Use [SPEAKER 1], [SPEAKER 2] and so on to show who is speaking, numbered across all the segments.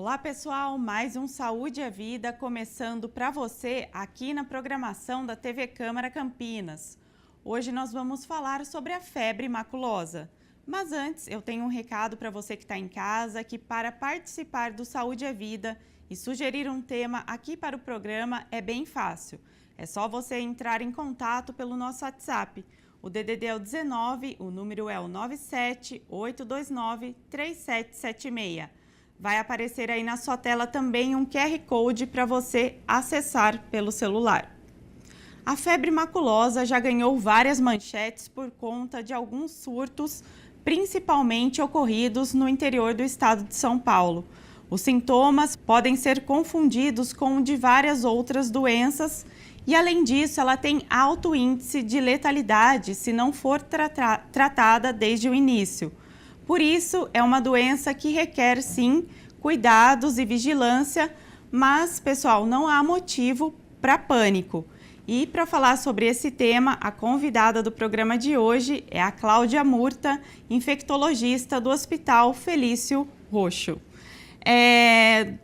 [SPEAKER 1] Olá pessoal, mais um Saúde é Vida começando para você aqui na programação da TV Câmara Campinas. Hoje nós vamos falar sobre a febre maculosa. Mas antes eu tenho um recado para você que está em casa, que para participar do Saúde é Vida e sugerir um tema aqui para o programa é bem fácil. É só você entrar em contato pelo nosso WhatsApp. O DDD é o 19, o número é o 97-829-3776. Vai aparecer aí na sua tela também um QR Code para você acessar pelo celular. A febre maculosa já ganhou várias manchetes por conta de alguns surtos, principalmente ocorridos no interior do estado de São Paulo. Os sintomas podem ser confundidos com o de várias outras doenças e, além disso, ela tem alto índice de letalidade se não for tratada desde o início. Por isso, é uma doença que requer, sim, cuidados e vigilância, mas, pessoal, não há motivo para pânico. E para falar sobre esse tema, a convidada do programa de hoje é a Cláudia Murta, infectologista do Hospital Felício Roxo.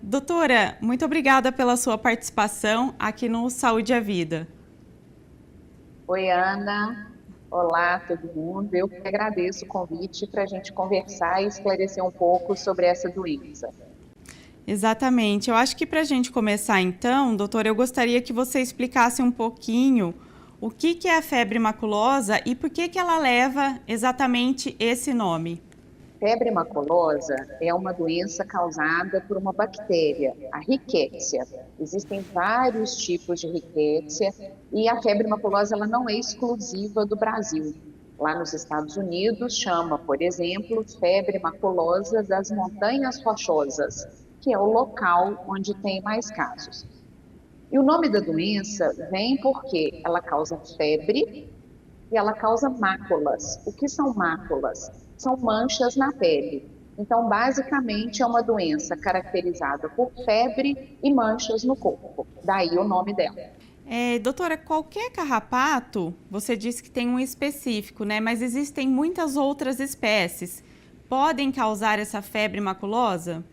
[SPEAKER 1] Doutora, muito obrigada pela sua participação aqui no Saúde à Vida.
[SPEAKER 2] Oi, Ana. Olá, todo mundo. Eu que agradeço o convite para a gente conversar e esclarecer um pouco sobre essa doença.
[SPEAKER 1] Exatamente. Eu acho que para a gente começar então, doutora, eu gostaria que você explicasse um pouquinho o que é a febre maculosa e por que ela leva exatamente esse nome.
[SPEAKER 2] Febre maculosa é uma doença causada por uma bactéria, a Rickettsia. Existem vários tipos de Rickettsia e a febre maculosa ela não é exclusiva do Brasil. Lá nos Estados Unidos chama, por exemplo, febre maculosa das Montanhas Rochosas, que é o local onde tem mais casos. E o nome da doença vem porque ela causa febre e ela causa máculas. O que são máculas? São manchas na pele. Então, basicamente, é uma doença caracterizada por febre e manchas no corpo. Daí o nome dela.
[SPEAKER 1] Doutora, qualquer carrapato, você disse que tem um específico, né? Mas existem muitas outras espécies. Podem causar essa febre maculosa?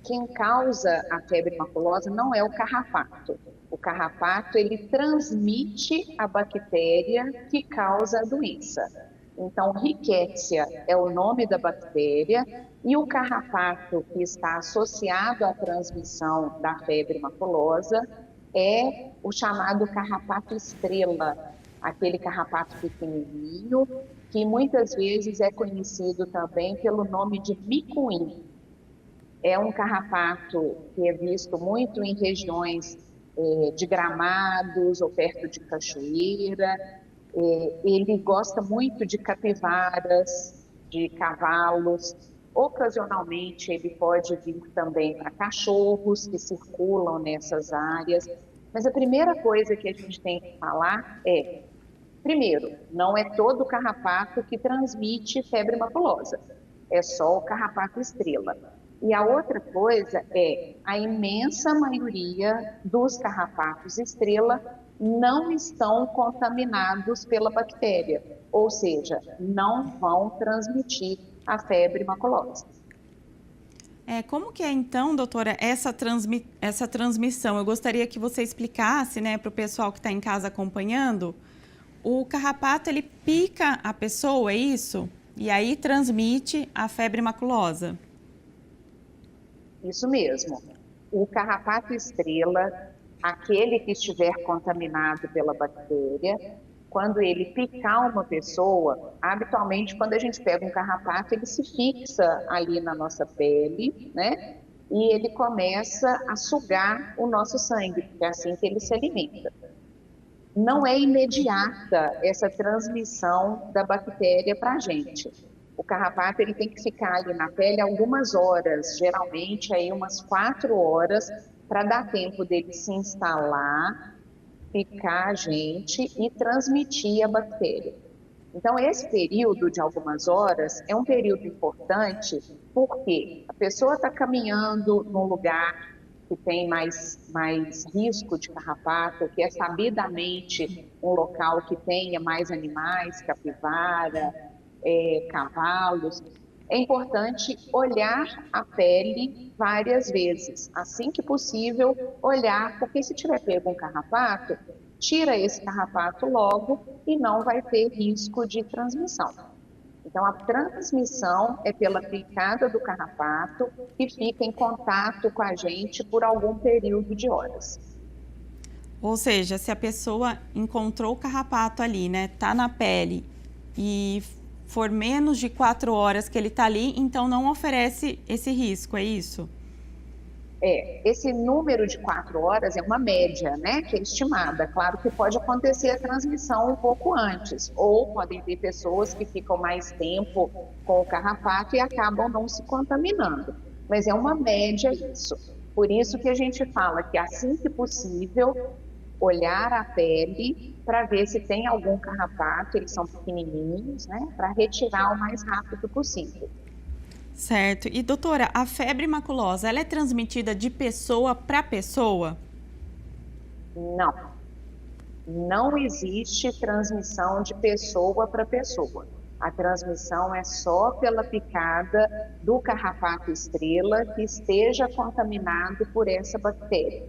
[SPEAKER 2] Quem causa a febre maculosa não é o carrapato. O carrapato, ele transmite a bactéria que causa a doença. Então, Rickettsia é o nome da bactéria e o carrapato que está associado à transmissão da febre maculosa é o chamado carrapato estrela, aquele carrapato pequenininho, que muitas vezes é conhecido também pelo nome de micuim. É um carrapato que é visto muito em regiões de gramados ou perto de cachoeira. Ele gosta muito de capivaras, de cavalos. Ocasionalmente, ele pode vir também para cachorros que circulam nessas áreas. Mas a primeira coisa que a gente tem que falar é, primeiro, não é todo carrapato que transmite febre maculosa. É só o carrapato estrela. E a outra coisa é, a imensa maioria dos carrapatos estrela não estão contaminados pela bactéria, ou seja, não vão transmitir a febre maculosa.
[SPEAKER 1] Como que é então, doutora, essa transmissão? Eu gostaria que você explicasse, né, para o pessoal que está em casa acompanhando. O carrapato, ele pica a pessoa, é isso? E aí transmite a febre maculosa.
[SPEAKER 2] Isso mesmo. O carrapato estrela, aquele que estiver contaminado pela bactéria, quando ele picar uma pessoa, habitualmente quando a gente pega um carrapato, ele se fixa ali na nossa pele, né? E ele começa a sugar o nosso sangue, porque é assim que ele se alimenta. Não é imediata essa transmissão da bactéria para a gente. O carrapato ele tem que ficar ali na pele algumas horas, geralmente aí umas 4 horas, para dar tempo dele se instalar, picar a gente e transmitir a bactéria. Então, esse período de algumas horas é um período importante porque a pessoa está caminhando num lugar que tem mais risco de carrapato, que é sabidamente um local que tenha mais animais, capivara, cavalos. é importante olhar a pele várias vezes, assim que possível, olhar, porque se tiver pego um carrapato, tira esse carrapato logo e não vai ter risco de transmissão. Então, a transmissão é pela picada do carrapato que fica em contato com a gente por algum período de horas.
[SPEAKER 1] Ou seja, se a pessoa encontrou o carrapato ali, né, tá na pele e for menos de 4 horas que ele tá ali, então não oferece esse risco, é isso?
[SPEAKER 2] Esse número de 4 horas é uma média, né, que é estimada. Claro que pode acontecer a transmissão um pouco antes, ou podem ter pessoas que ficam mais tempo com o carrapato e acabam não se contaminando. Mas é uma média isso. Por isso que a gente fala que assim que possível, olhar a pele para ver se tem algum carrapato, eles são pequenininhos, né, para retirar o mais rápido possível.
[SPEAKER 1] Certo. E doutora, a febre maculosa, ela é transmitida de pessoa para pessoa?
[SPEAKER 2] Não, não existe transmissão de pessoa para pessoa. A transmissão é só pela picada do carrapato estrela que esteja contaminado por essa bactéria.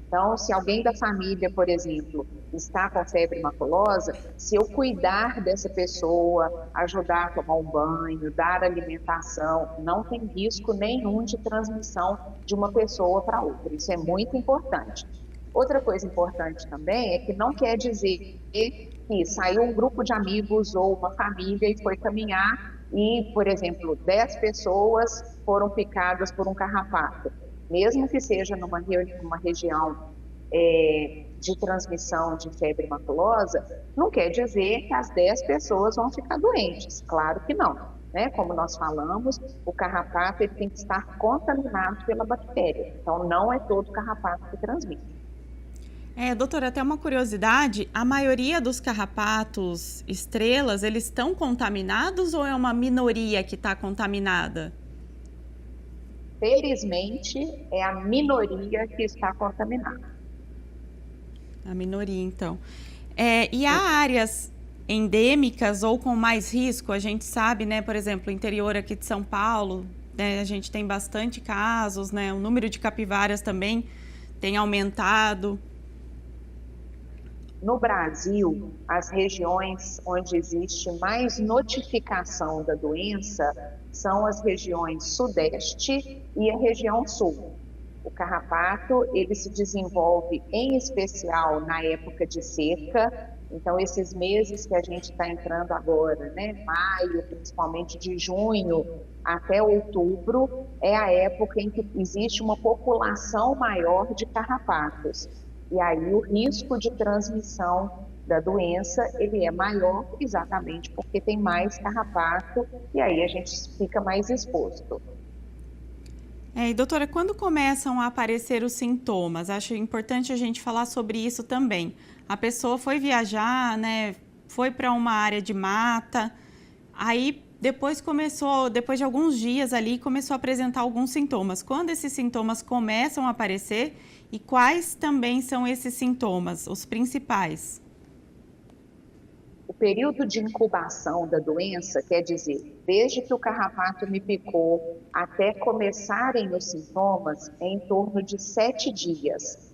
[SPEAKER 2] Então, se alguém da família, por exemplo, está com febre maculosa, se eu cuidar dessa pessoa, ajudar a tomar um banho, dar alimentação, não tem risco nenhum de transmissão de uma pessoa para outra. Isso é muito importante. Outra coisa importante também é que não quer dizer que saiu um grupo de amigos ou uma família e foi caminhar e, por exemplo, 10 pessoas foram picadas por um carrapato. Mesmo que seja numa região de transmissão de febre maculosa, não quer dizer que as 10 pessoas vão ficar doentes. Claro que não. Né? Como nós falamos, o carrapato ele tem que estar contaminado pela bactéria. Então, não é todo carrapato que transmite.
[SPEAKER 1] Doutora, até uma curiosidade, a maioria dos carrapatos estrelas, eles estão contaminados ou é uma minoria que está contaminada?
[SPEAKER 2] Felizmente, é a minoria que está contaminada.
[SPEAKER 1] A minoria, então. E há áreas endêmicas ou com mais risco? A gente sabe, né, por exemplo, o interior aqui de São Paulo, né, a gente tem bastante casos, né, o número de capivaras também tem aumentado.
[SPEAKER 2] No Brasil, as regiões onde existe mais notificação da doença são as regiões Sudeste e a região Sul. O carrapato, ele se desenvolve em especial na época de seca, então esses meses que a gente está entrando agora, né, maio, principalmente de junho até outubro, é a época em que existe uma população maior de carrapatos. E aí o risco de transmissão da doença, ele é maior exatamente porque tem mais carrapato e aí a gente fica mais exposto.
[SPEAKER 1] E doutora, quando começam a aparecer os sintomas? Acho importante a gente falar sobre isso também. A pessoa foi viajar, né? Foi para uma área de mata, aí depois de alguns dias ali, começou a apresentar alguns sintomas. Quando esses sintomas começam a aparecer e quais também são esses sintomas, os principais?
[SPEAKER 2] O período de incubação da doença, quer dizer, desde que o carrapato me picou até começarem os sintomas, é em torno de 7 dias.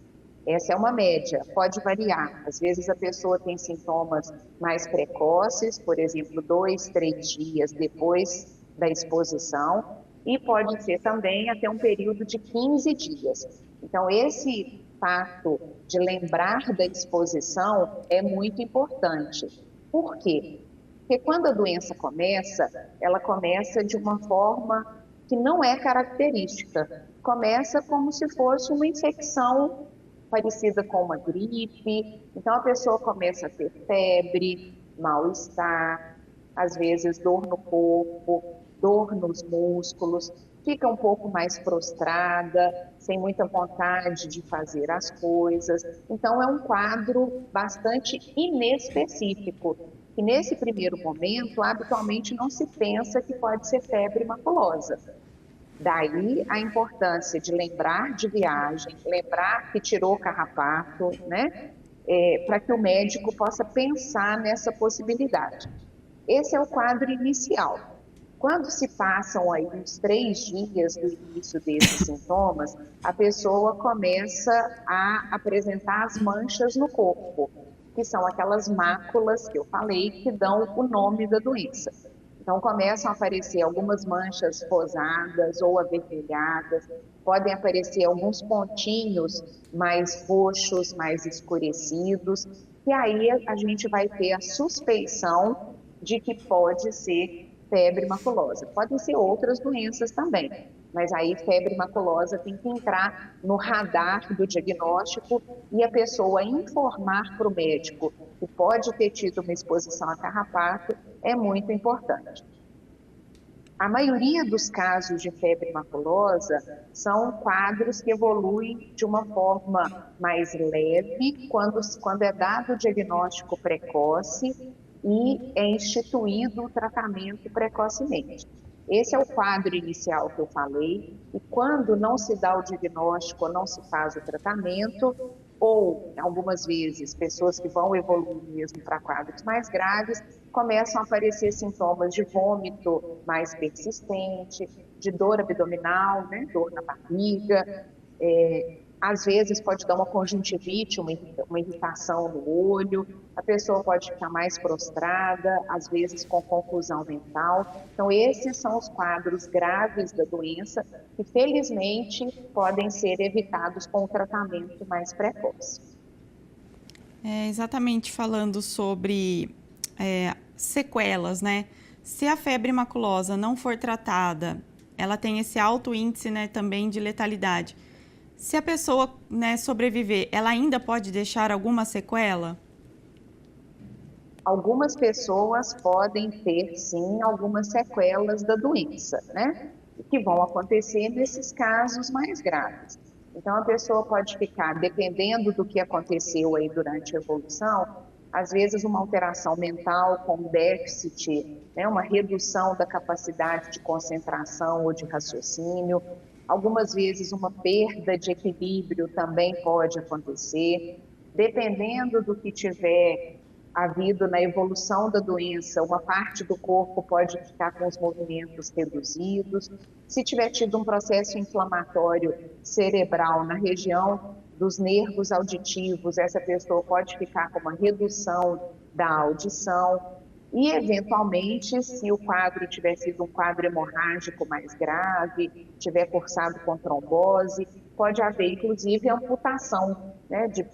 [SPEAKER 2] Essa é uma média, pode variar. Às vezes a pessoa tem sintomas mais precoces, por exemplo, 2, 3 dias depois da exposição, e pode ser também até um período de 15 dias. Então, esse fato de lembrar da exposição é muito importante. Por quê? Porque quando a doença começa, ela começa de uma forma que não é característica. Começa como se fosse uma infecção parecida com uma gripe. Então, a pessoa começa a ter febre, mal-estar, às vezes dor no corpo, dor nos músculos, fica um pouco mais prostrada, sem muita vontade de fazer as coisas. Então, é um quadro bastante inespecífico. E nesse primeiro momento, habitualmente não se pensa que pode ser febre maculosa. Daí a importância de lembrar de viagem, lembrar que tirou o carrapato, né? Para que o médico possa pensar nessa possibilidade. Esse é o quadro inicial. Quando se passam aí uns 3 dias do início desses sintomas, a pessoa começa a apresentar as manchas no corpo, que são aquelas máculas que eu falei que dão o nome da doença. Então, começam a aparecer algumas manchas rosadas ou avermelhadas, podem aparecer alguns pontinhos mais roxos, mais escurecidos, e aí a gente vai ter a suspeição de que pode ser febre maculosa. Podem ser outras doenças também, mas aí febre maculosa tem que entrar no radar do diagnóstico e a pessoa informar para o médico que pode ter tido uma exposição a carrapato é muito importante. A maioria dos casos de febre maculosa são quadros que evoluem de uma forma mais leve quando é dado o diagnóstico precoce e é instituído o tratamento precocemente. Esse é o quadro inicial que eu falei, e quando não se dá o diagnóstico, não se faz o tratamento, ou algumas vezes pessoas que vão evoluir mesmo para quadros mais graves, começam a aparecer sintomas de vômito mais persistente, de dor abdominal, né, dor na barriga, às vezes pode dar uma conjuntivite, uma irritação no olho, a pessoa pode ficar mais prostrada, às vezes com confusão mental. Então, esses são os quadros graves da doença que, felizmente, podem ser evitados com o tratamento mais precoce.
[SPEAKER 1] Exatamente falando sobre sequelas, né? Se a febre maculosa não for tratada, ela tem esse alto índice, né, também de letalidade. Se a pessoa, né, sobreviver, ela ainda pode deixar alguma sequela?
[SPEAKER 2] Algumas pessoas podem ter, sim, algumas sequelas da doença, né? Que vão acontecer nesses casos mais graves. Então, a pessoa pode ficar, dependendo do que aconteceu aí durante a evolução, às vezes uma alteração mental com déficit, né, uma redução da capacidade de concentração ou de raciocínio. Algumas vezes uma perda de equilíbrio também pode acontecer. Dependendo do que tiver havido na evolução da doença, uma parte do corpo pode ficar com os movimentos reduzidos. Se tiver tido um processo inflamatório cerebral na região dos nervos auditivos, essa pessoa pode ficar com uma redução da audição. E, eventualmente, se o quadro tiver sido um quadro hemorrágico mais grave, tiver cursado com trombose, pode haver, inclusive, amputação, né, de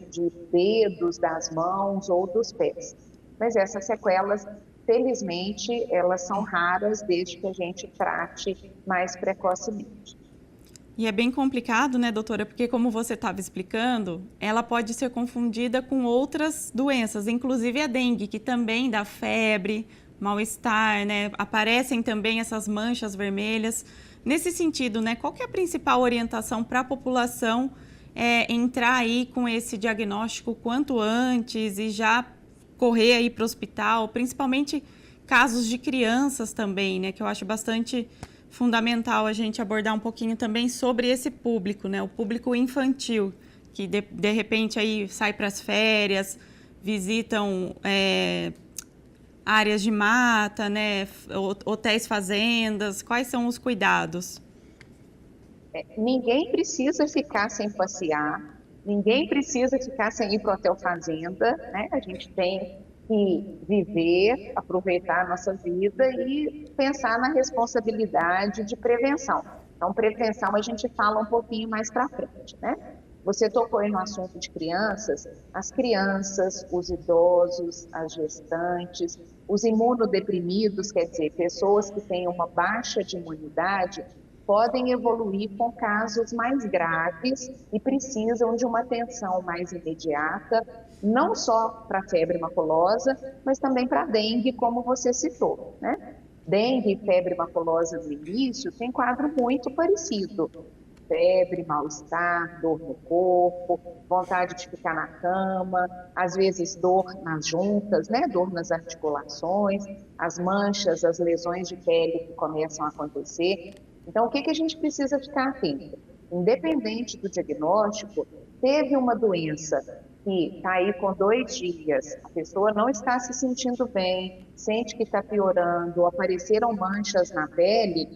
[SPEAKER 2] dedos, das mãos ou dos pés. Mas essas sequelas, felizmente, elas são raras desde que a gente trate mais precocemente.
[SPEAKER 1] E é bem complicado, né, doutora? Porque, como você estava explicando, ela pode ser confundida com outras doenças, inclusive a dengue, que também dá febre, mal-estar, né? Aparecem também essas manchas vermelhas. Nesse sentido, né, qual que é a principal orientação para a população entrar aí com esse diagnóstico quanto antes e já correr aí para o hospital, principalmente casos de crianças também, né, que eu acho bastante fundamental a gente abordar um pouquinho também sobre esse público, né? O público infantil, que de repente aí sai para as férias, visitam áreas de mata, né? Hotéis, fazendas. Quais são os cuidados?
[SPEAKER 2] Ninguém precisa ficar sem passear, ninguém precisa ficar sem ir para o hotel fazenda, né? A gente tem que viver, aproveitar a nossa vida e pensar na responsabilidade de prevenção. Então, prevenção a gente fala um pouquinho mais para frente, né? Você tocou aí no assunto de crianças, as crianças, os idosos, as gestantes, os imunodeprimidos, quer dizer, pessoas que têm uma baixa de imunidade, podem evoluir com casos mais graves e precisam de uma atenção mais imediata, não só para a febre maculosa, mas também para a dengue, como você citou, né? Dengue e febre maculosa no início tem quadro muito parecido. Febre, mal-estar, dor no corpo, vontade de ficar na cama, às vezes dor nas juntas, né? Dor nas articulações, as manchas, as lesões de pele que começam a acontecer. Então, o que a gente precisa ficar atento? Independente do diagnóstico, teve uma doença que está aí com 2 dias, a pessoa não está se sentindo bem, sente que está piorando, apareceram manchas na pele,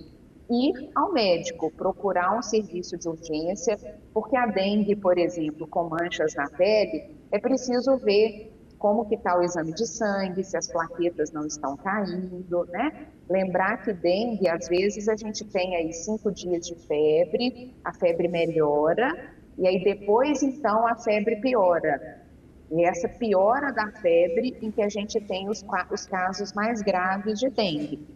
[SPEAKER 2] ir ao médico, procurar um serviço de urgência, porque a dengue, por exemplo, com manchas na pele, é preciso ver como que está o exame de sangue, se as plaquetas não estão caindo, né? Lembrar que dengue, às vezes, a gente tem aí 5 dias de febre, a febre melhora, e aí depois, então, a febre piora. E essa piora da febre em que a gente tem os casos mais graves de dengue.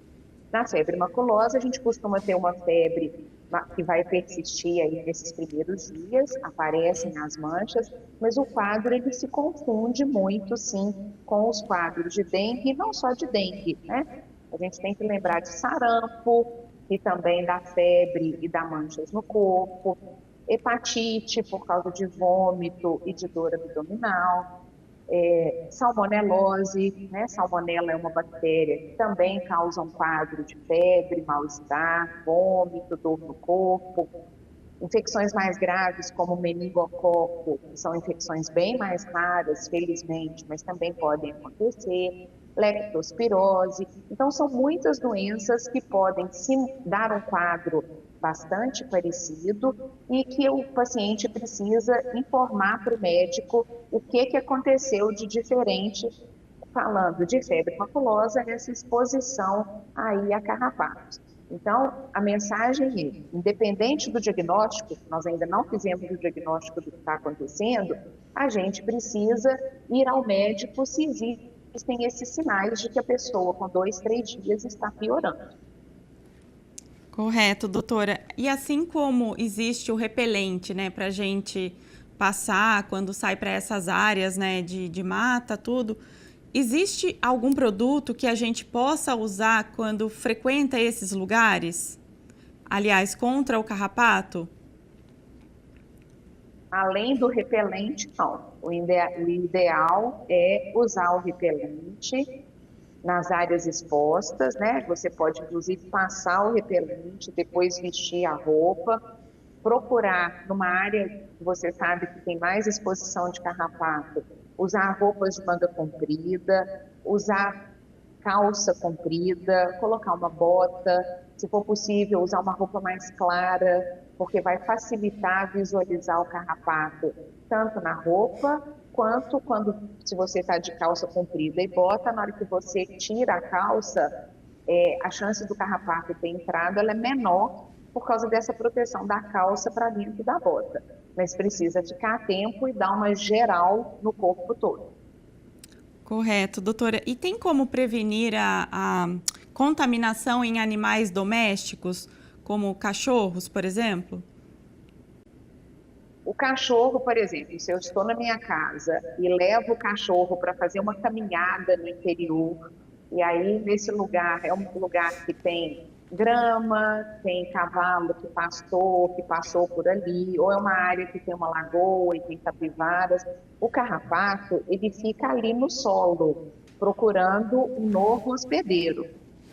[SPEAKER 2] Na febre maculosa, a gente costuma ter uma febre que vai persistir aí nesses primeiros dias, aparecem as manchas, mas o quadro ele se confunde muito, sim, com os quadros de dengue, e não só de dengue, né? A gente tem que lembrar de sarampo, e também da febre e da manchas no corpo, hepatite por causa de vômito e de dor abdominal, salmonelose, né? Salmonela é uma bactéria que também causa um quadro de febre, mal-estar, vômito, dor no corpo. Infecções mais graves, como o meningococo, que são infecções bem mais raras, felizmente, mas também podem acontecer. Leptospirose. Então, são muitas doenças que podem dar um quadro bastante parecido e que o paciente precisa informar para o médico o que aconteceu de diferente, falando de febre maculosa, nessa exposição aí a carrapatos. Então, a mensagem é, independente do diagnóstico, nós ainda não fizemos o diagnóstico do que está acontecendo, a gente precisa ir ao médico se existem esses sinais de que a pessoa com 2, 3 dias está piorando.
[SPEAKER 1] Correto, doutora. E assim como existe o repelente, né, para a gente passar quando sai para essas áreas, né, de mata, tudo, existe algum produto que a gente possa usar quando frequenta esses lugares? Aliás, contra o carrapato?
[SPEAKER 2] Além do repelente, não. O ideal é usar o repelente nas áreas expostas, né? Você pode, inclusive, passar o repelente, depois vestir a roupa, procurar numa área que você sabe que tem mais exposição de carrapato, usar roupas de manga comprida, usar calça comprida, colocar uma bota, se for possível, usar uma roupa mais clara, porque vai facilitar visualizar o carrapato, tanto na roupa, quanto se você está de calça comprida e bota, na hora que você tira a calça, a chance do carrapato ter entrado ela é menor por causa dessa proteção da calça para dentro da bota. Mas precisa ficar a tempo e dar uma geral no corpo todo.
[SPEAKER 1] Correto, doutora. E tem como prevenir a contaminação em animais domésticos, como cachorros, por exemplo?
[SPEAKER 2] O cachorro, por exemplo, se eu estou na minha casa e levo o cachorro para fazer uma caminhada no interior, e aí nesse lugar é um lugar que tem grama, tem cavalo que passou por ali, ou é uma área que tem uma lagoa e tem capivaras, o carrapato, ele fica ali no solo, procurando um novo hospedeiro.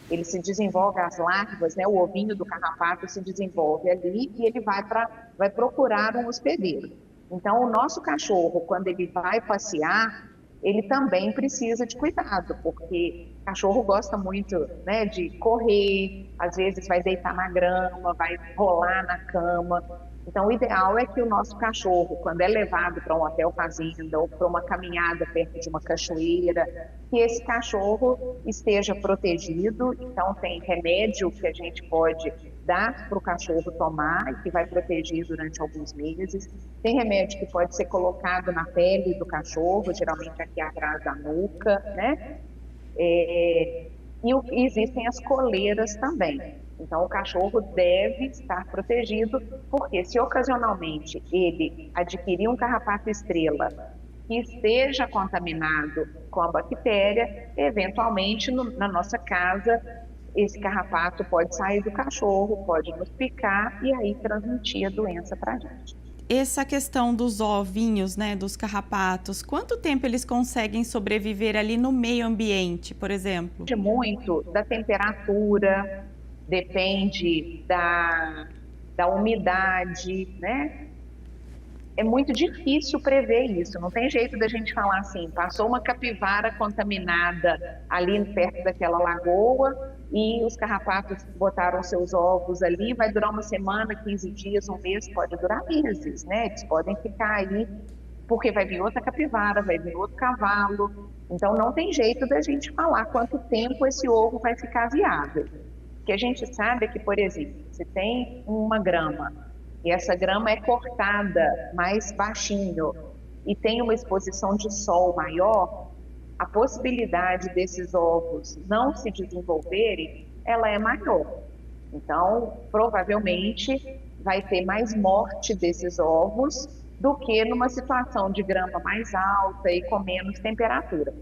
[SPEAKER 2] Ele se desenvolve, as larvas, né, o ovinho do carrapato se desenvolve ali e ele vai procurar um hospedeiro. Então, o nosso cachorro, quando ele vai passear, ele também precisa de cuidado, porque o cachorro gosta muito, né, de correr, às vezes vai deitar na grama, vai rolar na cama. Então, o ideal é que o nosso cachorro, quando é levado para um hotel fazenda ou para uma caminhada perto de uma cachoeira, que esse cachorro esteja protegido. Então, tem remédio que a gente pode dar para o cachorro tomar e que vai proteger durante alguns meses. Tem remédio que pode ser colocado na pele do cachorro, geralmente aqui atrás da nuca, né? E existem as coleiras também. Então, o cachorro deve estar protegido, porque se ocasionalmente ele adquirir um carrapato estrela que esteja contaminado com a bactéria, eventualmente na nossa casa, esse carrapato pode sair do cachorro, pode nos picar e aí transmitir a doença para a gente.
[SPEAKER 1] Essa questão dos ovinhos, né, dos carrapatos, quanto tempo eles conseguem sobreviver ali no meio ambiente, por exemplo?
[SPEAKER 2] Depende muito da temperatura, depende da umidade, né? é muito difícil prever isso, não tem jeito da gente falar assim, passou uma capivara contaminada ali perto daquela lagoa e os carrapatos botaram seus ovos ali, vai durar uma semana, 15 dias, um mês, pode durar meses, né? Eles podem ficar aí, porque vai vir outra capivara, vai vir outro cavalo, então não tem jeito da gente falar quanto tempo esse ovo vai ficar viável. O que a gente sabe é que, por exemplo, se tem uma grama, e essa grama é cortada mais baixinho e tem uma exposição de sol maior, a possibilidade desses ovos não se desenvolverem, ela é maior. Então, provavelmente, vai ter mais morte desses ovos do que numa situação de grama mais alta e com menos temperatura.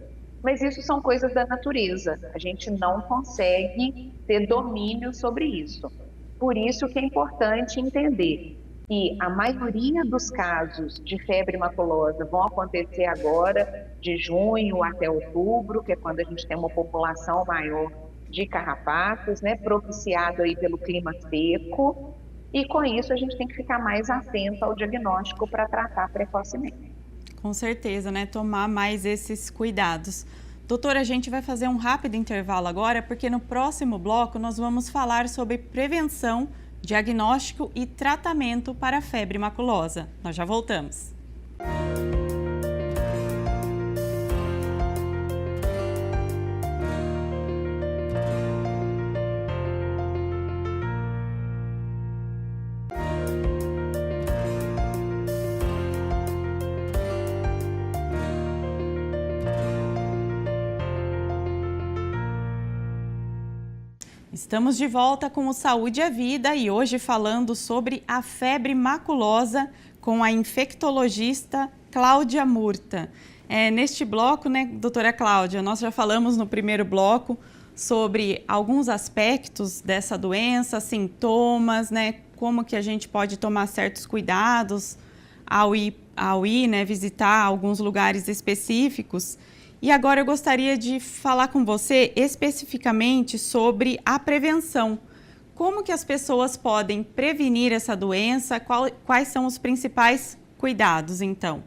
[SPEAKER 2] Mas isso são coisas da natureza, a gente não consegue ter domínio sobre isso. Por isso que é importante entender que a maioria dos casos de febre maculosa vão acontecer agora, de junho até outubro, que é quando a gente tem uma população maior de carrapatos, né, propiciado aí pelo clima seco, e com isso a gente tem que ficar mais atento ao diagnóstico para tratar precocemente.
[SPEAKER 1] Com certeza, né? Tomar mais esses cuidados. Doutora, a gente vai fazer um rápido intervalo agora, porque no próximo bloco nós vamos falar sobre prevenção, diagnóstico e tratamento para a febre maculosa. Nós já voltamos. Estamos de volta com o Saúde à Vida e hoje falando sobre a febre maculosa com a infectologista Cláudia Murta. Neste bloco, né, doutora Cláudia, nós já falamos no primeiro bloco sobre alguns aspectos dessa doença, sintomas, né, como que a gente pode tomar certos cuidados ao ir, né, visitar alguns lugares específicos. E agora eu gostaria de falar com você especificamente sobre a prevenção. Como que as pessoas podem prevenir essa doença? Quais são os principais cuidados, então?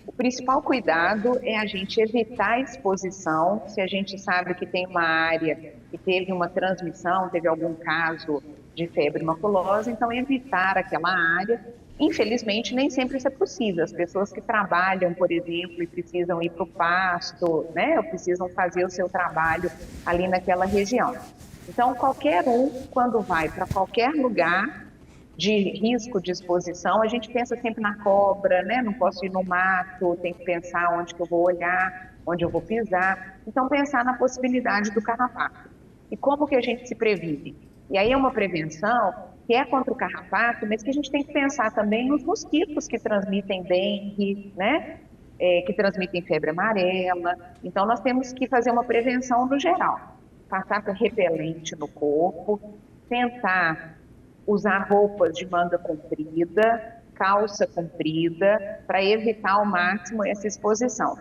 [SPEAKER 2] O principal cuidado é a gente evitar a exposição. Se a gente sabe que tem uma área que teve uma transmissão, teve algum caso de febre maculosa, então evitar aquela área. Infelizmente, nem sempre isso é possível. As pessoas que trabalham, por exemplo, e precisam ir para o pasto, né, ou precisam fazer o seu trabalho ali naquela região. Então, qualquer um, quando vai para qualquer lugar de risco de exposição, a gente pensa sempre na cobra, né? Não posso ir no mato, tem que pensar onde que eu vou olhar, onde eu vou pisar. Então, pensar na possibilidade do carrapato. E como que a gente se previne? E aí é uma prevenção que é contra o carrapato, mas que a gente tem que pensar também nos mosquitos que transmitem dengue, né? Que transmitem febre amarela. Então, nós temos que fazer uma prevenção no geral. Passar por repelente no corpo, tentar usar roupas de manga comprida, calça comprida, para evitar ao máximo essa exposição.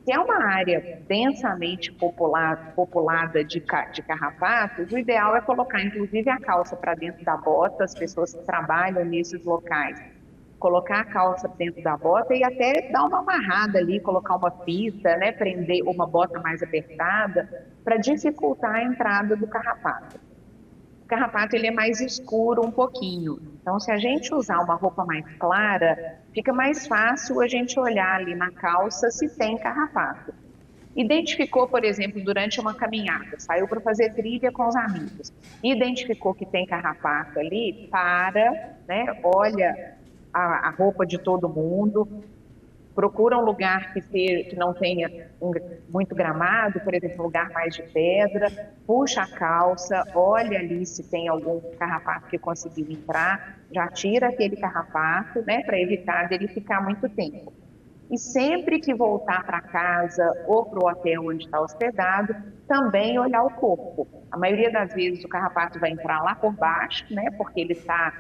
[SPEAKER 2] Se é uma área densamente populada de carrapatos, o ideal é colocar inclusive a calça para dentro da bota, as pessoas que trabalham nesses locais, colocar a calça dentro da bota e até dar uma amarrada ali, colocar uma fita, né, prender uma bota mais apertada, para dificultar a entrada do carrapato. O carrapato ele é mais escuro um pouquinho, então se a gente usar uma roupa mais clara, fica mais fácil a gente olhar ali na calça se tem carrapato. Identificou, por exemplo, durante uma caminhada, saiu para fazer trilha com os amigos, identificou que tem carrapato ali, né, olha a roupa de todo mundo, procura um lugar que não tenha muito gramado, por exemplo, um lugar mais de pedra, puxa a calça, olha ali se tem algum carrapato que conseguiu entrar, já tira aquele carrapato, né, para evitar dele ficar muito tempo. E sempre que voltar para casa ou para o hotel onde está hospedado, também olhar o corpo. A maioria das vezes o carrapato vai entrar lá por baixo, né, porque ele está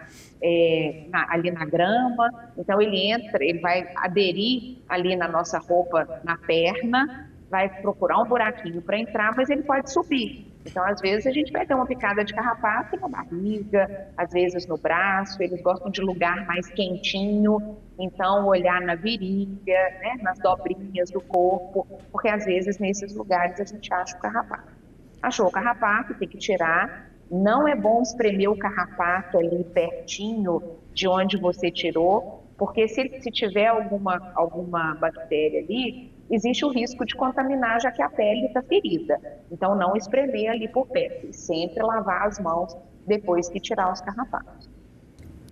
[SPEAKER 2] ali na grama, então ele vai aderir ali na nossa roupa, na perna, vai procurar um buraquinho para entrar, mas ele pode subir. Então, às vezes, a gente vai ter uma picada de carrapato na barriga, às vezes no braço, eles gostam de lugar mais quentinho, então olhar na virilha, né, nas dobrinhas do corpo, porque às vezes nesses lugares a gente acha o carrapato. Achou o carrapato, tem que tirar. Não é bom espremer o carrapato ali pertinho de onde você tirou, porque se tiver alguma bactéria ali, existe o risco de contaminar, já que a pele está ferida. Então, não espremer ali por perto, e sempre lavar as mãos depois que tirar os carrapatos.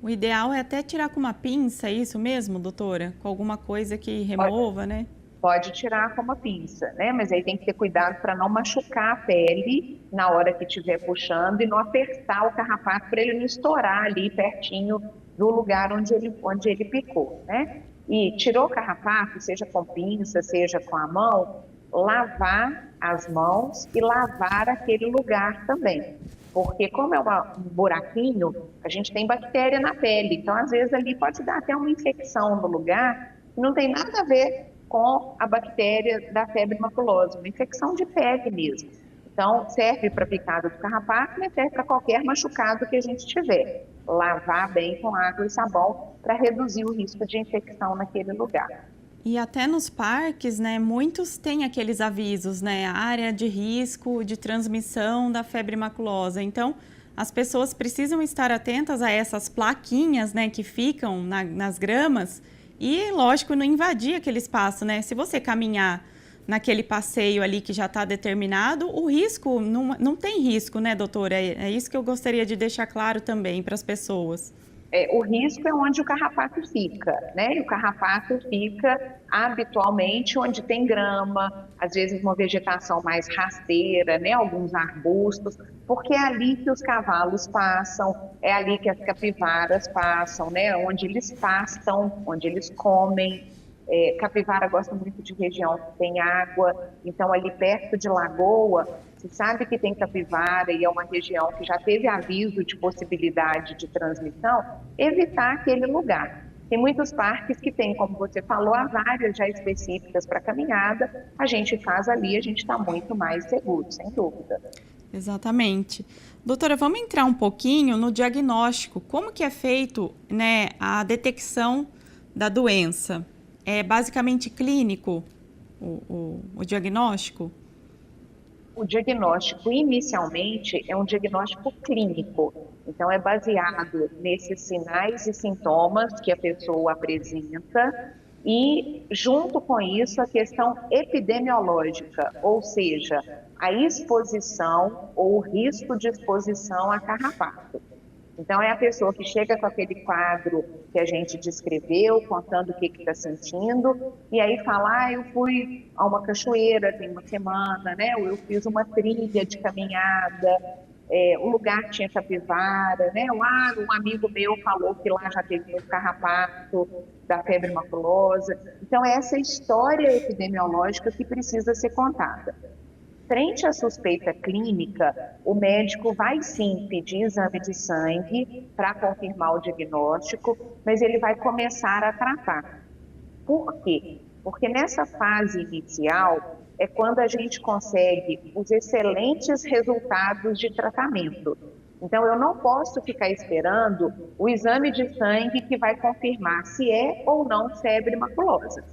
[SPEAKER 1] O ideal é até tirar com uma pinça, é isso mesmo, doutora? Com alguma coisa que remova, né?
[SPEAKER 2] Pode tirar com uma pinça, né? Mas aí tem que ter cuidado para não machucar a pele na hora que estiver puxando e não apertar o carrapato para ele não estourar ali pertinho do lugar onde ele picou, né? E tirou o carrapato, seja com pinça, seja com a mão, lavar as mãos e lavar aquele lugar também. Porque como é um buraquinho, a gente tem bactéria na pele, então às vezes ali pode dar até uma infecção no lugar que não tem nada a ver com a bactéria da febre maculosa, uma infecção de pele mesmo. Então, serve para picada do carrapato, mas serve para qualquer machucado que a gente tiver. Lavar bem com água e sabão para reduzir o risco de infecção naquele lugar.
[SPEAKER 1] E até nos parques, né, muitos têm aqueles avisos, né, área de risco de transmissão da febre maculosa. Então, as pessoas precisam estar atentas a essas plaquinhas, né, que ficam nas gramas e, lógico, não invadir aquele espaço, né? Se você caminhar naquele passeio ali que já está determinado, o risco, não tem risco, né, doutora? É isso que eu gostaria de deixar claro também para as pessoas.
[SPEAKER 2] O risco é onde o carrapato fica, né? E o carrapato fica habitualmente onde tem grama, às vezes uma vegetação mais rasteira, né? Alguns arbustos, porque é ali que os cavalos passam, é ali que as capivaras passam, né? Onde eles pastam, onde eles comem. Capivara gosta muito de região que tem água, então ali perto de lagoa, se sabe que tem capivara e é uma região que já teve aviso de possibilidade de transmissão, evitar aquele lugar. Tem muitos parques que tem, como você falou, há áreas já específicas para caminhada, a gente faz ali, a gente está muito mais seguro, sem dúvida.
[SPEAKER 1] Exatamente. Doutora, vamos entrar um pouquinho no diagnóstico. Como que é feito, né, a detecção da doença? É basicamente clínico o diagnóstico?
[SPEAKER 2] O diagnóstico, inicialmente, é um diagnóstico clínico. Então, é baseado nesses sinais e sintomas que a pessoa apresenta e, junto com isso, a questão epidemiológica, ou seja, a exposição ou o risco de exposição a carrapato. Então, é a pessoa que chega com aquele quadro que a gente descreveu, contando o que está sentindo, e aí fala, eu fui a uma cachoeira tem uma semana, né? Ou eu fiz uma trilha de caminhada, o lugar tinha capivara, né? Um amigo meu falou que lá já teve muito carrapato da febre maculosa. Então, é essa história epidemiológica que precisa ser contada. Frente à suspeita clínica, o médico vai sim pedir exame de sangue para confirmar o diagnóstico, mas ele vai começar a tratar. Por quê? Porque nessa fase inicial é quando a gente consegue os excelentes resultados de tratamento. Então, eu não posso ficar esperando o exame de sangue que vai confirmar se é ou não febre maculosa.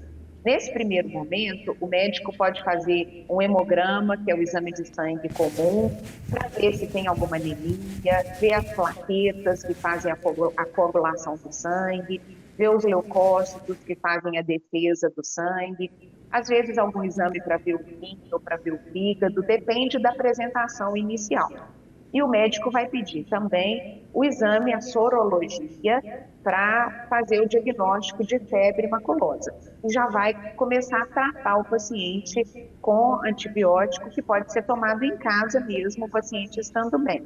[SPEAKER 2] Nesse primeiro momento, o médico pode fazer um hemograma, que é o exame de sangue comum, para ver se tem alguma anemia, ver as plaquetas que fazem a coagulação do sangue, ver os leucócitos que fazem a defesa do sangue, às vezes algum exame para ver o rim ou para ver o fígado, depende da apresentação inicial. E o médico vai pedir também o exame, a sorologia, para fazer o diagnóstico de febre maculosa. E já vai começar a tratar o paciente com antibiótico, que pode ser tomado em casa mesmo, o paciente estando bem.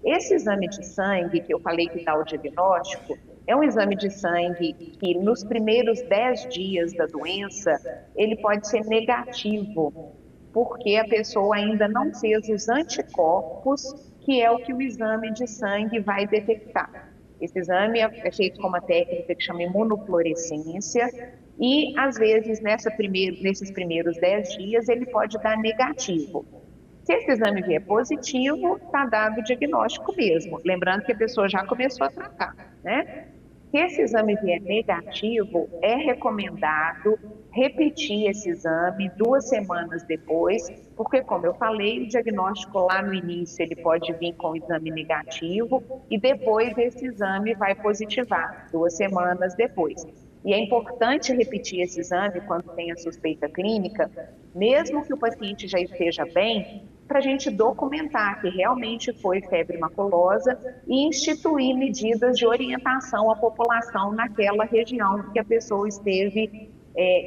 [SPEAKER 2] Esse exame de sangue, que eu falei que dá o diagnóstico, é um exame de sangue que nos primeiros 10 dias da doença, ele pode ser negativo, porque a pessoa ainda não fez os anticorpos, que é o que o exame de sangue vai detectar. Esse exame é feito com uma técnica que chama imunofluorescência e, às vezes, nesses primeiros 10 dias, ele pode dar negativo. Se esse exame vier positivo, está dado o diagnóstico mesmo. Lembrando que a pessoa já começou a tratar, né? Se esse exame vier negativo, é recomendado repetir esse exame 2 semanas depois, porque, como eu falei, o diagnóstico lá no início ele pode vir com o exame negativo e depois esse exame vai positivar 2 semanas depois. E é importante repetir esse exame quando tem a suspeita clínica, mesmo que o paciente já esteja bem, para a gente documentar que realmente foi febre maculosa e instituir medidas de orientação à população naquela região que a pessoa esteve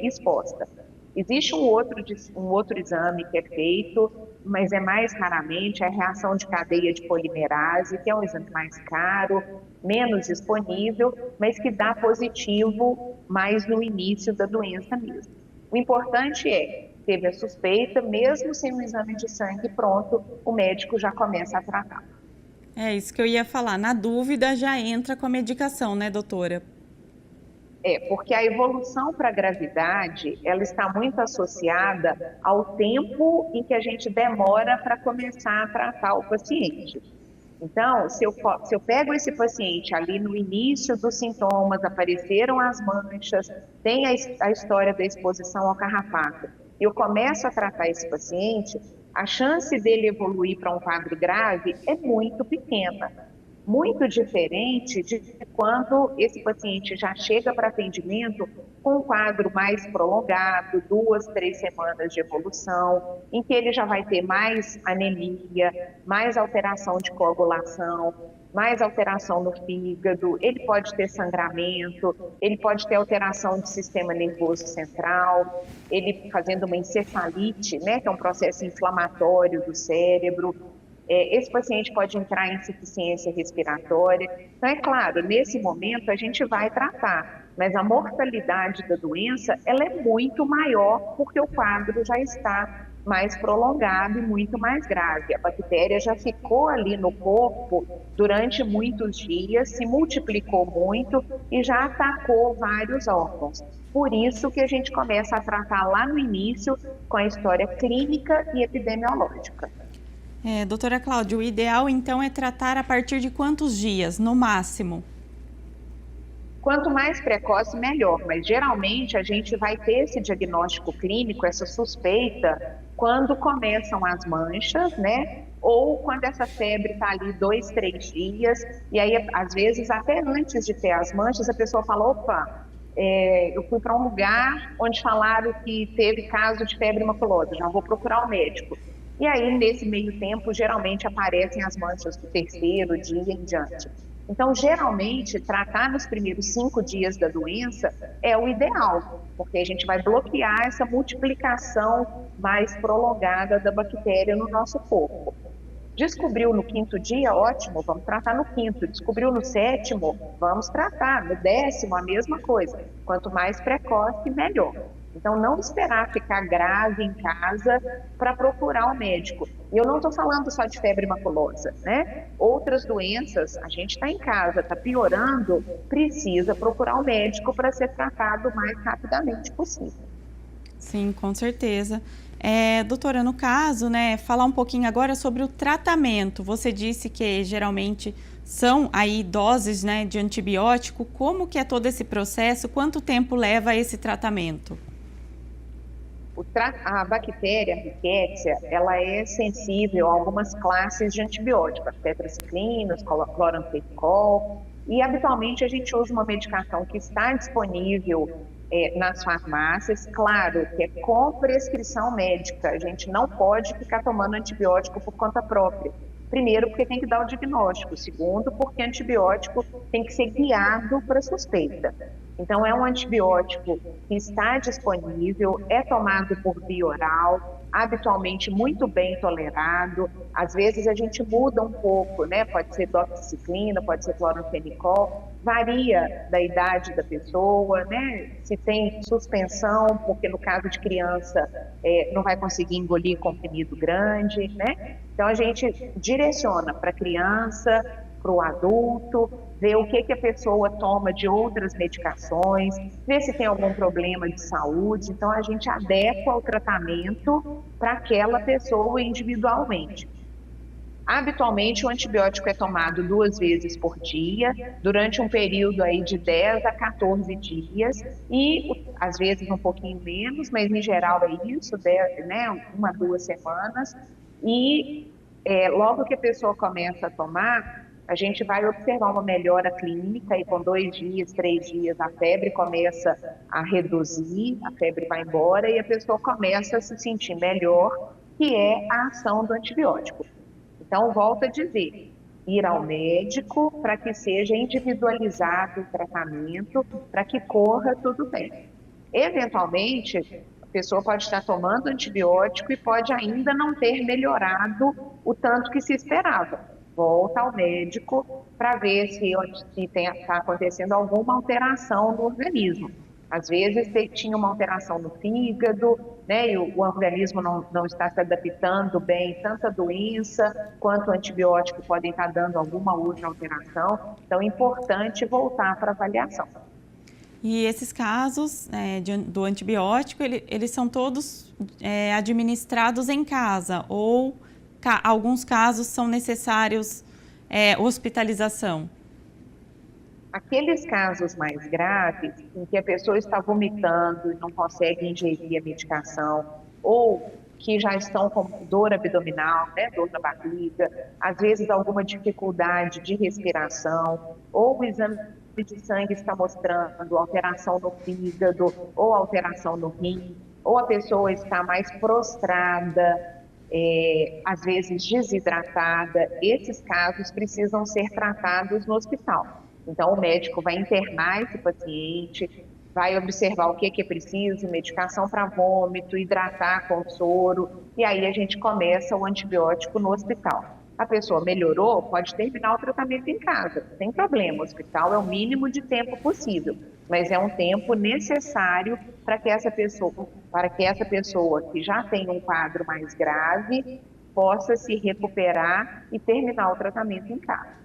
[SPEAKER 2] exposta. Existe um outro exame que é feito, mas é mais raramente, é a reação de cadeia de polimerase, que é um exame mais caro, menos disponível, mas que dá positivo mais no início da doença mesmo. O importante teve a suspeita, mesmo sem um exame de sangue pronto, o médico já começa a tratar.
[SPEAKER 1] É isso que eu ia falar. Na dúvida, já entra com a medicação, né, doutora?
[SPEAKER 2] Porque a evolução para a gravidade, ela está muito associada ao tempo em que a gente demora para começar a tratar o paciente. Então, se eu pego esse paciente ali no início dos sintomas, apareceram as manchas, tem a história da exposição ao carrapato, eu começo a tratar esse paciente, a chance dele evoluir para um quadro grave é muito pequena. Muito diferente de quando esse paciente já chega para atendimento com um quadro mais prolongado, 2, 3 semanas de evolução, em que ele já vai ter mais anemia, mais alteração de coagulação, mais alteração no fígado, ele pode ter sangramento, ele pode ter alteração do sistema nervoso central, ele fazendo uma encefalite, né, que é um processo inflamatório do cérebro. Esse paciente pode entrar em insuficiência respiratória. Então, é claro, nesse momento a gente vai tratar, mas a mortalidade da doença ela é muito maior porque o quadro já está mais prolongado e muito mais grave. A bactéria já ficou ali no corpo durante muitos dias, se multiplicou muito e já atacou vários órgãos. Por isso que a gente começa a tratar lá no início com a história clínica e epidemiológica.
[SPEAKER 1] Doutora Cláudia, o ideal então é tratar a partir de quantos dias, no máximo?
[SPEAKER 2] Quanto mais precoce, melhor, mas geralmente a gente vai ter esse diagnóstico clínico, essa suspeita, quando começam as manchas, né? Ou quando essa febre está ali 2, 3 dias, e aí às vezes até antes de ter as manchas, a pessoa fala, opa, eu fui para um lugar onde falaram que teve caso de febre maculosa, já vou procurar o médico. E aí, nesse meio tempo, geralmente aparecem as manchas do 3º dia em diante. Então, geralmente, tratar nos primeiros 5 dias da doença é o ideal, porque a gente vai bloquear essa multiplicação mais prolongada da bactéria no nosso corpo. Descobriu no 5º dia, ótimo, vamos tratar no 5º. Descobriu no 7º, vamos tratar. No 10º, a mesma coisa. Quanto mais precoce, melhor. Então, não esperar ficar grave em casa para procurar o médico. E eu não estou falando só de febre maculosa, né? Outras doenças, a gente está em casa, está piorando, precisa procurar o médico para ser tratado o mais rapidamente possível.
[SPEAKER 1] Sim, com certeza. Doutora, no caso, né, falar um pouquinho agora sobre o tratamento. Você disse que geralmente são aí doses, né, de antibiótico. Como que é todo esse processo? Quanto tempo leva esse tratamento?
[SPEAKER 2] A bactéria Rickettsia, ela é sensível a algumas classes de antibióticos, tetraciclinas, cloranfenicol, e habitualmente a gente usa uma medicação que está disponível nas farmácias, claro, que é com prescrição médica, a gente não pode ficar tomando antibiótico por conta própria. Primeiro, porque tem que dar o diagnóstico. Segundo, porque antibiótico tem que ser guiado para suspeita. Então, é um antibiótico que está disponível, é tomado por via oral, habitualmente muito bem tolerado. Às vezes a gente muda um pouco, né? Pode ser doxiciclina, pode ser cloranfenicol, varia da idade da pessoa, né? Se tem suspensão, porque no caso de criança não vai conseguir engolir comprimido grande, né? Então a gente direciona para criança, para o adulto, ver o que a pessoa toma de outras medicações, ver se tem algum problema de saúde. Então, a gente adequa o tratamento para aquela pessoa individualmente. Habitualmente, o antibiótico é tomado 2 vezes por dia, durante um período aí de 10 a 14 dias, e às vezes um pouquinho menos, mas em geral é isso, 10, né, 1 a 2 semanas. E logo que a pessoa começa a tomar, a gente vai observar uma melhora clínica, e com 2 dias, 3 dias, a febre começa a reduzir, a febre vai embora e a pessoa começa a se sentir melhor, que é a ação do antibiótico. Então, volto a dizer, ir ao médico para que seja individualizado o tratamento, para que corra tudo bem. Eventualmente, a pessoa pode estar tomando antibiótico e pode ainda não ter melhorado o tanto que se esperava. Volta ao médico para ver se está acontecendo alguma alteração no organismo. Às vezes tinha uma alteração no fígado, né, e o organismo não está se adaptando bem, tanto a doença quanto o antibiótico podem estar dando alguma outra alteração. Então, é importante voltar para a avaliação.
[SPEAKER 1] E esses casos do antibiótico, eles são todos administrados em casa ou alguns casos são necessários hospitalização?
[SPEAKER 2] Aqueles casos mais graves, em que a pessoa está vomitando e não consegue ingerir a medicação, ou que já estão com dor abdominal, né, dor na barriga, às vezes alguma dificuldade de respiração, ou o exame de sangue está mostrando alteração no fígado, ou alteração no rim, ou a pessoa está mais prostrada, às vezes desidratada, esses casos precisam ser tratados no hospital. Então, o médico vai internar esse paciente, vai observar o que é preciso, medicação para vômito, hidratar com soro, e aí a gente começa o antibiótico no hospital. A pessoa melhorou, pode terminar o tratamento em casa, sem problema. O hospital é o mínimo de tempo possível, mas é um tempo necessário para que essa pessoa que já tem um quadro mais grave possa se recuperar e terminar o tratamento em casa.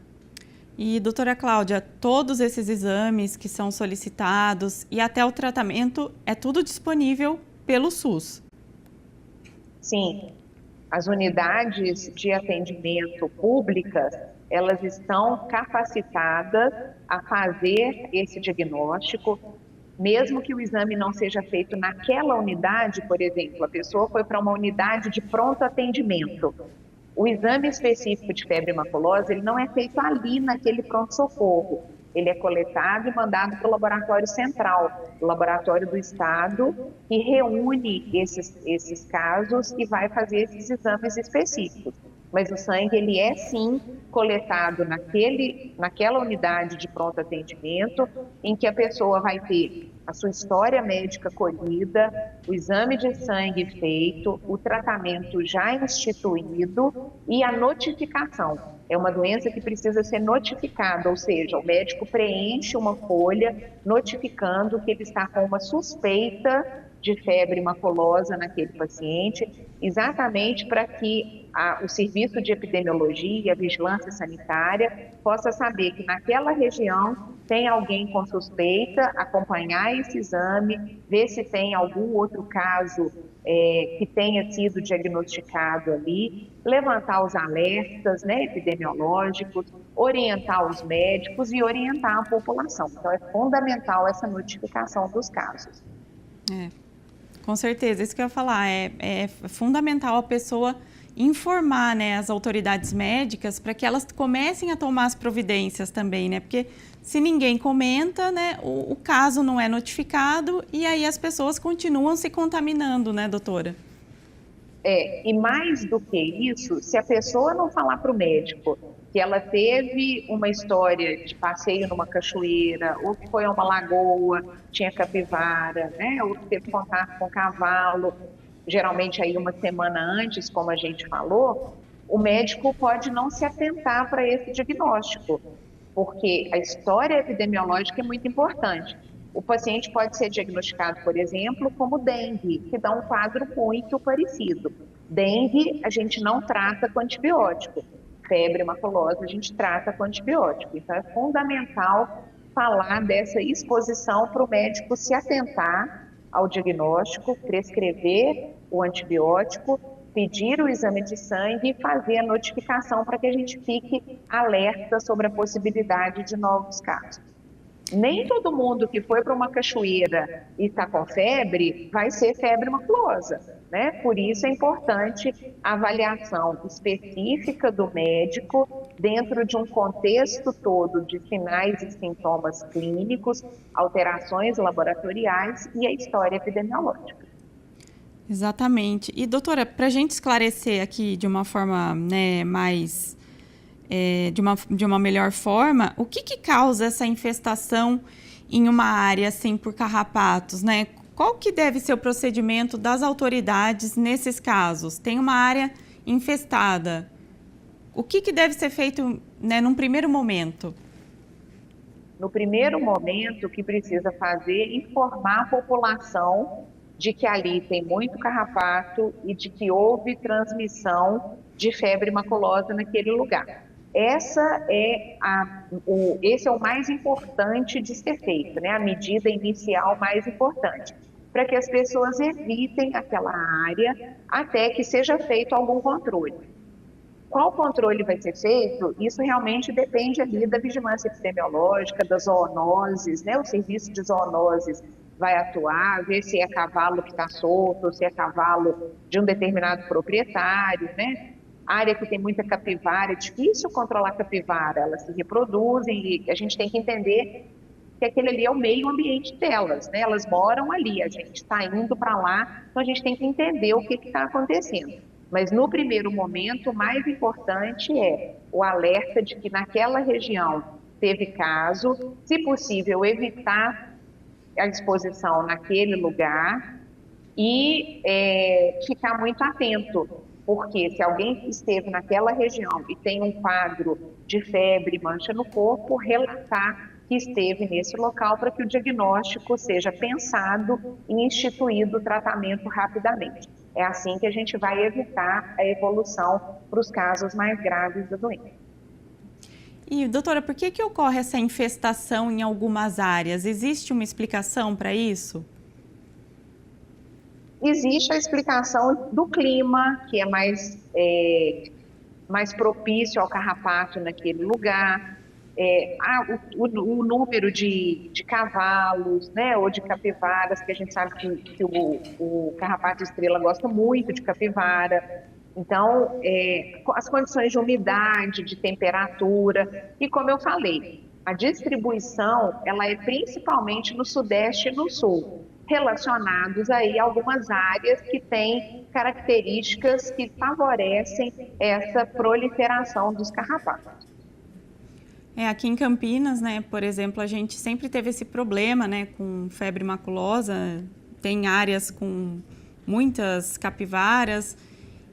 [SPEAKER 1] E, doutora Cláudia, todos esses exames que são solicitados e até o tratamento, é tudo disponível pelo SUS?
[SPEAKER 2] Sim, as unidades de atendimento públicas, elas estão capacitadas a fazer esse diagnóstico, mesmo que o exame não seja feito naquela unidade. Por exemplo, a pessoa foi para uma unidade de pronto atendimento. O exame específico de febre maculosa, ele não é feito ali naquele pronto-socorro. Ele é coletado e mandado para o laboratório central, o laboratório do estado, que reúne esses casos e vai fazer esses exames específicos. Mas o sangue, ele é sim coletado naquela unidade de pronto atendimento, em que a pessoa vai ter a sua história médica colhida, o exame de sangue feito, o tratamento já instituído e a notificação. É uma doença que precisa ser notificada, ou seja, o médico preenche uma folha notificando que ele está com uma suspeita de febre maculosa naquele paciente, exatamente para que o serviço de epidemiologia, a vigilância sanitária, possa saber que naquela região tem alguém com suspeita, acompanhar esse exame, ver se tem algum outro caso que tenha sido diagnosticado ali, levantar os alertas, né, epidemiológicos, orientar os médicos e orientar a população. Então, é fundamental essa notificação dos casos.
[SPEAKER 1] Com certeza, isso que eu ia falar, é fundamental a pessoa informar, né, as autoridades médicas para que elas comecem a tomar as providências também, né, porque se ninguém comenta, né, o caso não é notificado e aí as pessoas continuam se contaminando, né, doutora?
[SPEAKER 2] E mais do que isso, se a pessoa não falar para o médico que ela teve uma história de passeio numa cachoeira, ou que foi a uma lagoa, tinha capivara, né, ou que teve contato com cavalo, geralmente aí uma semana antes, como a gente falou, o médico pode não se atentar para esse diagnóstico, porque a história epidemiológica é muito importante. O paciente pode ser diagnosticado, por exemplo, como dengue, que dá um quadro muito parecido. Dengue a gente não trata com antibiótico. febre maculosa a gente trata com antibiótico. Então, é fundamental falar dessa exposição para o médico se atentar ao diagnóstico, prescrever o antibiótico, pedir o exame de sangue e fazer a notificação para que a gente fique alerta sobre a possibilidade de novos casos. Nem todo mundo que foi para uma cachoeira e está com febre vai ser febre maculosa, né? Por isso é importante a avaliação específica do médico dentro de um contexto todo de sinais e sintomas clínicos, alterações laboratoriais e a história epidemiológica.
[SPEAKER 1] Exatamente. E, doutora, para a gente esclarecer aqui de uma forma, né, mais... de uma melhor forma, o que causa essa infestação em uma área assim por carrapatos, né? Qual que deve ser o procedimento das autoridades nesses casos? Tem uma área infestada. O que deve ser feito, né, num primeiro momento?
[SPEAKER 2] No primeiro momento, o que precisa fazer é informar a população de que ali tem muito carrapato e de que houve transmissão de febre maculosa naquele lugar. Esse é o mais importante de ser feito, né? A medida inicial mais importante, para que as pessoas evitem aquela área até que seja feito algum controle. Qual controle vai ser feito? Isso realmente depende ali da vigilância epidemiológica, das zoonoses, né? O serviço de zoonoses vai atuar, ver se é cavalo que está solto, se é cavalo de um determinado proprietário, né? Área que tem muita capivara, é difícil controlar a capivara, elas se reproduzem e a gente tem que entender que aquele ali é o meio ambiente delas, né? Elas moram ali, a gente está indo para lá, então a gente tem que entender o que está acontecendo. Mas no primeiro momento, o mais importante é o alerta de que naquela região teve caso, se possível evitar a exposição naquele lugar e ficar muito atento, porque se alguém esteve naquela região e tem um quadro de febre, mancha no corpo, relatar que esteve nesse local para que o diagnóstico seja pensado e instituído o tratamento rapidamente. É assim que a gente vai evitar a evolução para os casos mais graves da doença.
[SPEAKER 1] E, doutora, por que ocorre essa infestação em algumas áreas? Existe uma explicação para isso?
[SPEAKER 2] Existe a explicação do clima, que é mais propício ao carrapato naquele lugar, o número de cavalos, né, ou de capivaras, que a gente sabe que o carrapato estrela gosta muito de capivara. Então, as condições de umidade, de temperatura, e como eu falei, a distribuição ela é principalmente no sudeste e no sul, relacionados aí a algumas áreas que têm características que favorecem essa proliferação dos carrapatos.
[SPEAKER 1] Aqui em Campinas, né, por exemplo, a gente sempre teve esse problema, né, com febre maculosa, tem áreas com muitas capivaras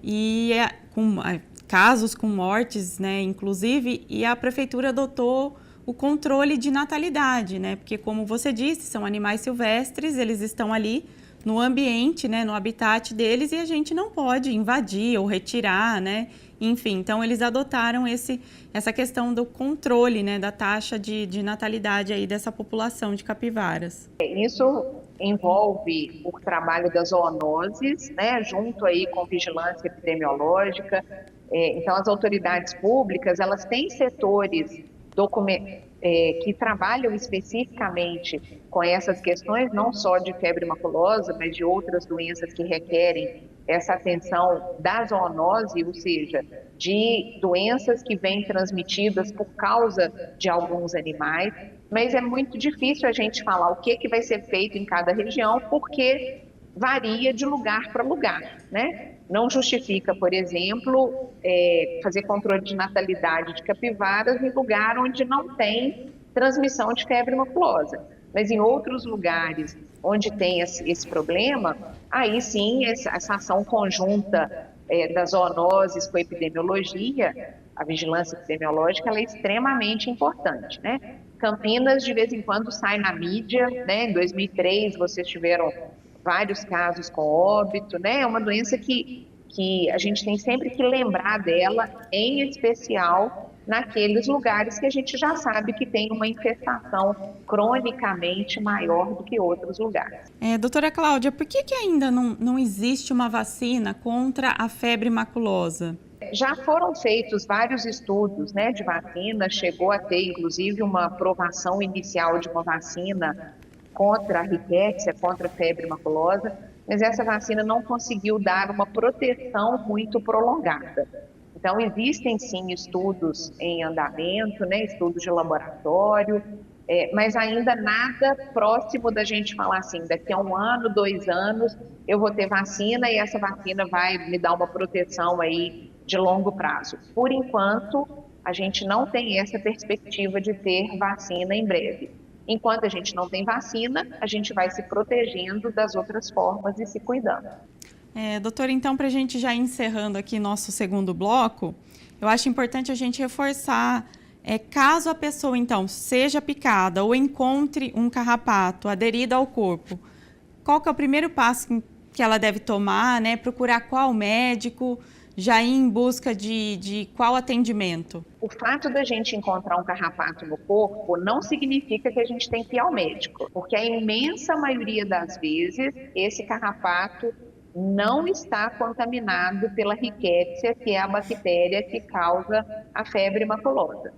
[SPEAKER 1] e com casos com mortes, né, inclusive, e a prefeitura adotou o controle de natalidade, né, porque como você disse, são animais silvestres, eles estão ali no ambiente, né, no habitat deles e a gente não pode invadir ou retirar, né, enfim, então eles adotaram essa questão do controle, né, da taxa de natalidade aí dessa população de capivaras.
[SPEAKER 2] Isso envolve o trabalho das zoonoses, né, junto aí com vigilância epidemiológica. Então as autoridades públicas, elas têm setores que trabalham especificamente com essas questões, não só de febre maculosa, mas de outras doenças que requerem essa atenção da zoonose, ou seja, de doenças que vêm transmitidas por causa de alguns animais, mas é muito difícil a gente falar o que vai ser feito em cada região, porque varia de lugar para lugar, né? Não justifica, por exemplo, fazer controle de natalidade de capivaras em lugar onde não tem transmissão de febre maculosa. Mas em outros lugares onde tem esse problema, aí sim essa ação conjunta das zoonoses com a epidemiologia, a vigilância epidemiológica, ela é extremamente importante, né? Campinas, de vez em quando, sai na mídia, né? Em 2003, vocês tiveram vários casos com óbito, né? É uma doença que que a gente tem sempre que lembrar dela, em especial naqueles lugares que a gente já sabe que tem uma infestação cronicamente maior do que outros lugares.
[SPEAKER 1] Doutora Cláudia, por que ainda não existe uma vacina contra a febre maculosa?
[SPEAKER 2] Já foram feitos vários estudos, né, de vacina, chegou a ter inclusive uma aprovação inicial de uma vacina contra a riquétia, contra a febre maculosa, mas essa vacina não conseguiu dar uma proteção muito prolongada. Então, existem sim estudos em andamento, né, estudos de laboratório, mas ainda nada próximo da gente falar assim, daqui a 1 ano, 2 anos, eu vou ter vacina e essa vacina vai me dar uma proteção aí de longo prazo. Por enquanto, a gente não tem essa perspectiva de ter vacina em breve. Enquanto a gente não tem vacina, a gente vai se protegendo das outras formas e se cuidando.
[SPEAKER 1] Doutora, então, para a gente já encerrando aqui nosso segundo bloco, eu acho importante a gente reforçar, caso a pessoa, então, seja picada ou encontre um carrapato aderido ao corpo, qual que é o primeiro passo que ela deve tomar, né? Procurar qual médico, já ir em busca de qual atendimento?
[SPEAKER 2] O fato da gente encontrar um carrapato no corpo não significa que a gente tem que ir ao médico, porque a imensa maioria das vezes esse carrapato não está contaminado pela Rickettsia, que é a bactéria que causa a febre maculosa.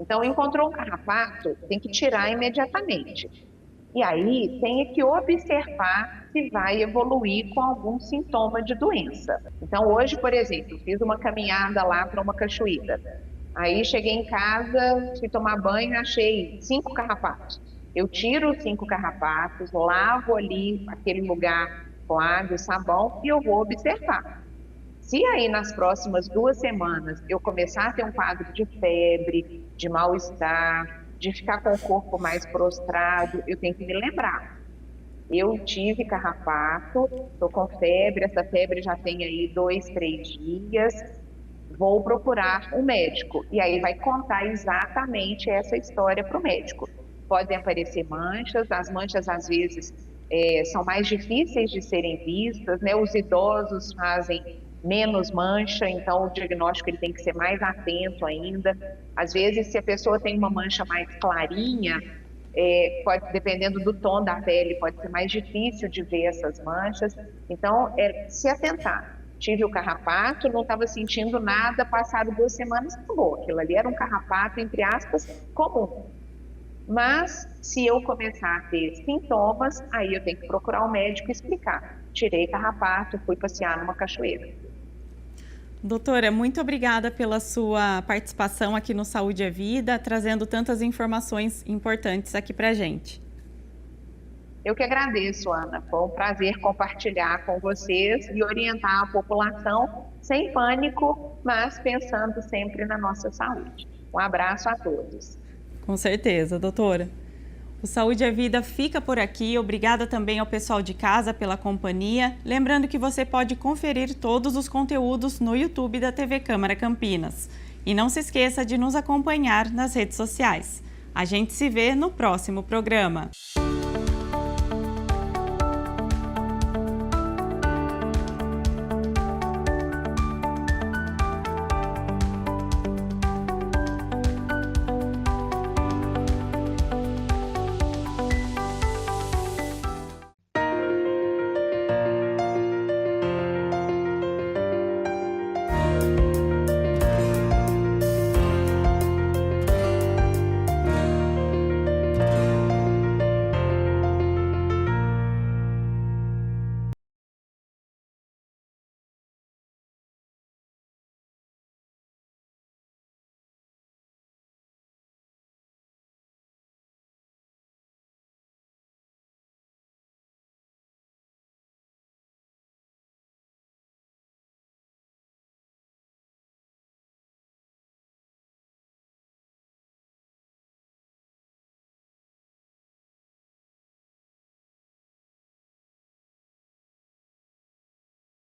[SPEAKER 2] Então, encontrou um carrapato, tem que tirar imediatamente. E aí, tem que observar se vai evoluir com algum sintoma de doença. Então, hoje, por exemplo, fiz uma caminhada lá para uma cachoeira. Aí, cheguei em casa, fui tomar banho e achei 5 carrapatos. Eu tiro os 5 carrapatos, lavo ali aquele lugar com água e sabão e eu vou observar. Se aí nas próximas 2 semanas eu começar a ter um quadro de febre, de mal-estar, de ficar com o corpo mais prostrado, eu tenho que me lembrar. Eu tive carrapato, estou com febre, essa febre já tem aí 2, 3 dias, vou procurar um médico. E aí vai contar exatamente essa história para o médico. Podem aparecer manchas, as manchas às vezes são mais difíceis de serem vistas, né? Os idosos fazem menos mancha, então o diagnóstico ele tem que ser mais atento ainda. Às vezes, se a pessoa tem uma mancha mais clarinha, pode, dependendo do tom da pele, pode ser mais difícil de ver essas manchas. Então, se atentar. Tive o carrapato, não estava sentindo nada, passaram 2 semanas, acabou. Aquilo ali era um carrapato, entre aspas, comum. Mas, se eu começar a ter sintomas, aí eu tenho que procurar um médico e explicar. Tirei carrapato, fui passear numa cachoeira.
[SPEAKER 1] Doutora, muito obrigada pela sua participação aqui no Saúde é Vida, trazendo tantas informações importantes aqui pra gente.
[SPEAKER 2] Eu que agradeço, Ana. Foi um prazer compartilhar com vocês e orientar a população sem pânico, mas pensando sempre na nossa saúde. Um abraço a todos.
[SPEAKER 1] Com certeza, doutora. O Saúde é Vida fica por aqui. Obrigada também ao pessoal de casa pela companhia. Lembrando que você pode conferir todos os conteúdos no YouTube da TV Câmara Campinas. E não se esqueça de nos acompanhar nas redes sociais. A gente se vê no próximo programa.